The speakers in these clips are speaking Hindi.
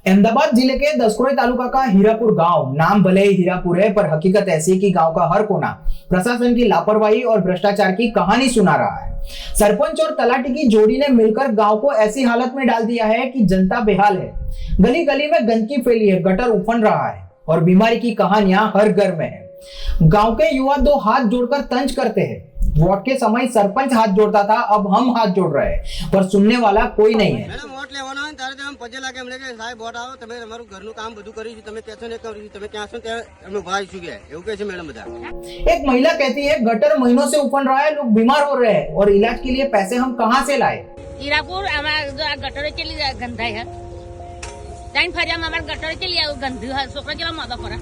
अहमदाबाद जिले के दसक्रोई तालुका का हीरापुर गांव नाम भले ही हीरापुर है, पर हकीकत ऐसी है कि गांव का हर कोना प्रशासन की लापरवाही और भ्रष्टाचार की कहानी सुना रहा है। सरपंच और तलाटी की जोड़ी ने मिलकर गांव को ऐसी हालत में डाल दिया है कि जनता बेहाल है। गली गली में गंदगी फैली है, गटर उफन रहा है और बीमारी की कहानियां हर घर में है। गांव के युवा दो हाथ जोड़कर तंज करते हैं। वोट के समय सरपंच हाथ जोड़ता था, अब हम हाथ जोड़ रहे हैं, पर सुनने वाला कोई नहीं है। मैडम वोट लेवाना है ત્યારે हम પજે લાગે એમ કે સાહેબ વોટ આવો તમે તમારું ઘરનું કામ બધું કરી છે તમે કેસો ને કરી તમે ક્યાં છો ત્યાં અમે ભાઈ છું ગયા એવું કહે છે मैडम બધા। एक महिला कहती है गटर महीनों से उफन रहा है, लोग बीमार हो रहे हैं और इलाज के लिए पैसे हम कहां से लाए। हीरापुर हमारा गटर के लिए गंदा है टाइम फरिया में हमारा गटर के लिए गंदी है सोकरा के मदद करा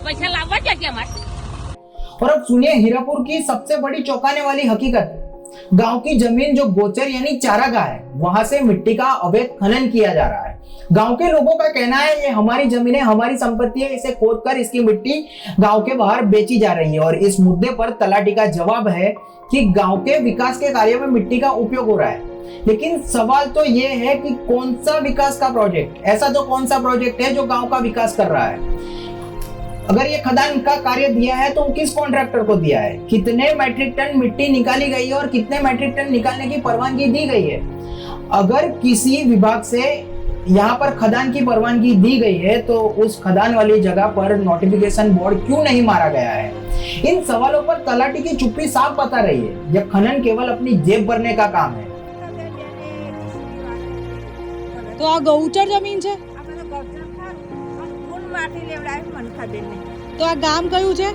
पैसा लावा क्या हमारे। और अब सुनिए हीरापुर की सबसे बड़ी चौंकाने वाली हकीकत। गांव की जमीन जो गोचर यानी चारागाह है, वहां से मिट्टी का अवैध खनन किया जा रहा है। गांव के लोगों का कहना है ये हमारी जमीन है, हमारी संपत्ति है, इसे खोदकर इसकी मिट्टी गांव के बाहर बेची जा रही है। और इस मुद्दे पर तलाटी का जवाब है कि गांव के विकास के कार्य में मिट्टी का उपयोग हो रहा है। लेकिन सवाल तो ये है कि कौन सा विकास का प्रोजेक्ट, ऐसा तो कौन सा प्रोजेक्ट है जो गांव का विकास कर रहा है। अगर ये खदान का कार्य दिया है तो किस कॉन्ट्रैक्टर को दिया है, कितने मैट्रिक टन मिट्टी निकाली गई है और कितने मैट्रिक टन निकालने की परवानगी दी गई है। अगर किसी विभाग से यहाँ पर खदान की परवानगी दी गई है तो उस खदान वाली जगह पर नोटिफिकेशन बोर्ड क्यों नहीं मारा गया है। इन सवालों पर तलाटी की चुप्पी साफ बता रही है, यह खनन केवल अपनी जेब भरने का काम है। तो आ गौचर जमीन है तो आ गाम कયું છે।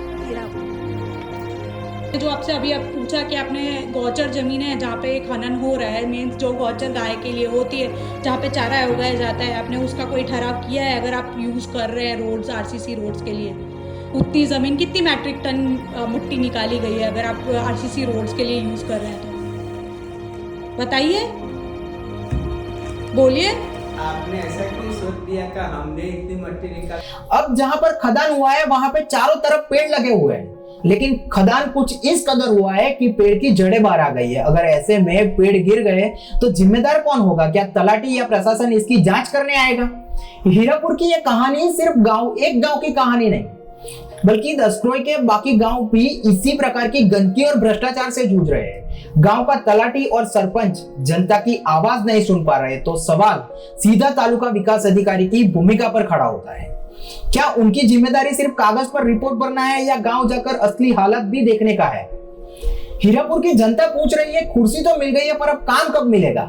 जो आपसे अभी आप पूछा कि आपने गौचर जमीन है जहाँ पे खनन हो रहा है, मीन्स जो गौचर गाय के लिए होती है जहाँ पे चारा उगाया जाता है, आपने उसका कोई ठहराव किया है। अगर आप यूज़ कर रहे हैं रोड्स आरसीसी रोड्स के लिए, उतनी ज़मीन कितनी मैट्रिक टन मिट्टी निकाली गई है अगर आप आरसीसी रोड्स के लिए यूज़ कर रहे हैं तो बताइए, बोलिए। आपने ऐसा क्यों सोच दिया कि हमने इतनी मिट्टी निकाल। अब जहां पर खदान हुआ है वहां पे चारों तरफ पेड़ लगे हुए हैं, लेकिन खदान कुछ इस कदर हुआ है कि पेड़ की जड़ें बाहर आ गई है। अगर ऐसे में पेड़ गिर गए तो जिम्मेदार कौन होगा? क्या तलाटी या प्रशासन इसकी जांच करने आएगा? हीरापुर की यह कहानी सिर्फ एक गांव की कहानी नहीं, बल्कि दसक्रोई के बाकी गांव भी इसी प्रकार की गंदगी और भ्रष्टाचार से जूझ रहे हैं। गांव का तलाटी और सरपंच जनता की आवाज नहीं सुन पा रहे तो सवाल सीधा तालुका विकास अधिकारी की भूमिका पर खड़ा होता है। क्या उनकी जिम्मेदारी सिर्फ कागज पर रिपोर्ट भरना है या गांव जाकर असली हालत भी देखने का है? हीरापुर की जनता पूछ रही है, कुर्सी तो मिल गई है पर अब काम कब मिलेगा?